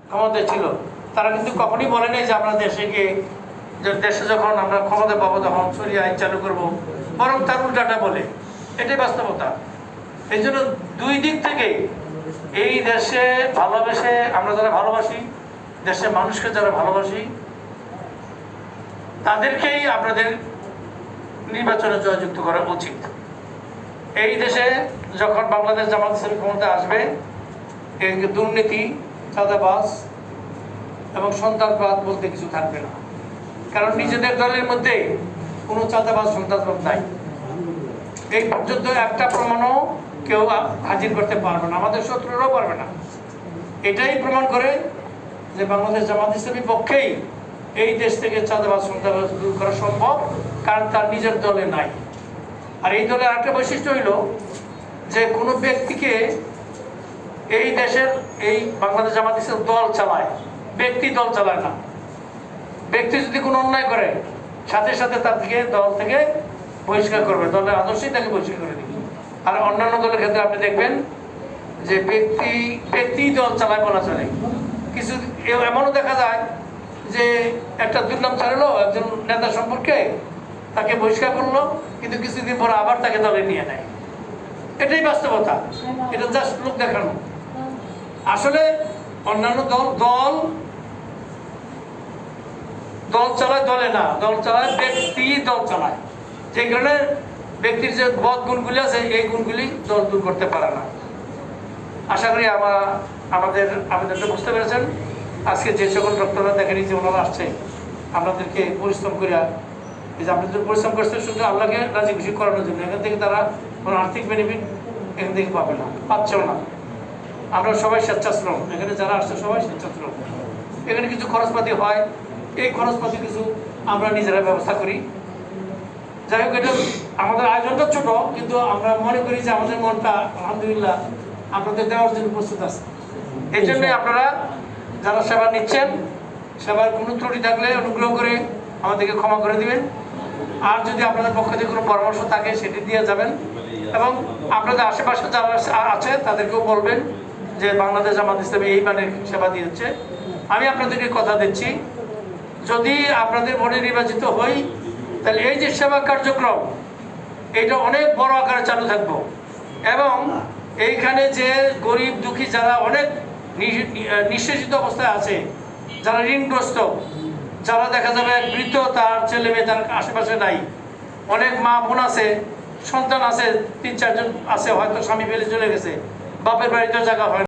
ক্ষমতায় ছিল তারা কিন্তু কখনই বলে নাই যে আমরা দেশে গিয়ে দেশে যখন আমরা ক্ষমতা পাবো তখন সরিয়ে আইন চালু করবো, বরং তার উল্টাটা বলে। এটাই বাস্তবতা। এই জন্য দুই দিক থেকে এই দেশে ভালোবেসে আমরা যারা ভালোবাসি, দেশের মানুষকে যারা ভালোবাসি, তাদেরকেই আপনাদের নির্বাচনে জয়যুক্ত করা উচিত। এই দেশে যখন বাংলাদেশ জামাত ইসলামী ক্ষমতা আসবে, এই দুর্নীতি, চাঁদাবাজ এবং সন্ত্রাসবাদ বলতে কিছু থাকবে না। কারণ নিজেদের দলের মধ্যে কোনো চাঁদাবাজ সন্ত্রাসবাদ নাই। এই পর্যন্ত একটা প্রমাণও কেউ হাজির করতে পারবে না, আমাদের শত্রুরাও পারবে না। এটাই প্রমাণ করে যে বাংলাদেশ জামাত ইসলামীর পক্ষেই এই দেশ থেকে চাঁদাবাজ সন্ত্রাসবাদ দূর করা সম্ভব, কারণ তার নিজের দলে নাই। আর এই দলের আরেকটা বৈশিষ্ট্য হইল যে কোনো ব্যক্তিকে এই দেশের এই বাংলাদেশ জামাত ইসলামী দল চালায়, ব্যক্তি দল চালায় না। ব্যক্তি যদি কোনো অন্যায় করে সাথে সাথে তাকে দল থেকে বহিষ্কার করবে, দলের আদর্শেই তাকে বহিষ্কার করে দিবে। আর অন্যান্য দলের ক্ষেত্রে আপনি দেখবেন যে ব্যক্তি দল চালায় বলা চলে। কিছু এমনও দেখা যায় যে একটা দুর্নাম ছাড়লো একজন নেতা সম্পর্কে, তাকে বহিষ্কার করলো, কিন্তু কিছুদিন পর আবার তাকে দলে নিয়ে নেয়। এটাই বাস্তবতা, এটা জাস্ট লোক দেখানো। আসলে অন্যান্য দল চালায়, দলে না, দল চালায় ব্যক্তি, দল চালায়। যে কারণে ব্যক্তির যে বদ গুণগুলি আছে এই গুণগুলি দল দূর করতে পারে না। আশা করি আমাদের আবেদনটা বুঝতে পেরেছেন। আজকে যে সকল ডক্টররা দেখেনি যে ওনারা আসছে আপনাদেরকে পরিশ্রম করিয়া, এই যে আপনাদের পরিশ্রম করছে শুধু আল্লাহকে রাজি খুশি করানোর জন্য, এখান থেকে তারা কোনো আর্থিক বেনিফিট এখান থেকে পাবে না, পাচ্ছেও না। আমরা সবাই স্বেচ্ছাশ্রম, এখানে যারা আসছে সবাই স্বেচ্ছাশ্রম। এখানে কিছু খরচপাতি হয়, এই খরচপাতি কিছু আমরা নিজেরা ব্যবস্থা করি। যাই হোক, এটা আমাদের আয়োজনটা ছোট, কিন্তু আমরা মনে করি যে আমাদের মনটা আলহামদুলিল্লাহ আপনাদের দেওয়ার জন্য প্রস্তুত আছে। এই জন্যই আপনারা যারা সেবা নিচ্ছেন, সেবার কোনো ত্রুটি থাকলে অনুগ্রহ করে আমাদেরকে ক্ষমা করে দিবেন। আর যদি আপনাদের পক্ষ থেকে কোনো পরামর্শ থাকে সেটি দিয়ে যাবেন, এবং আপনাদের আশেপাশে যারা আছে তাদেরকেও বলবেন যে বাংলাদেশ জামাত ইসলামী এই মানের সেবা দিয়েছে। আমি আপনাদেরকে কথা দিচ্ছি, যদি আপনাদের ভোটে নির্বাচিত হই তাহলে এই যে সেবা কার্যক্রম এটা অনেক বড় আকারে চালু থাকবো, এবং এইখানে যে গরিব দুঃখী যারা অনেক নিঃশেষিত অবস্থায় আছে, যারা ঋণগ্রস্ত, যারা দেখা যাবে এক বৃদ্ধ, তার ছেলে মেয়ে তার আশেপাশে নাই, অনেক মা বোন আছে, সন্তান আছে, 3-4 জন আছে, হয়তো স্বামী ফেলে চলে গেছে, বাপের বাড়িতেও জায়গা হয়।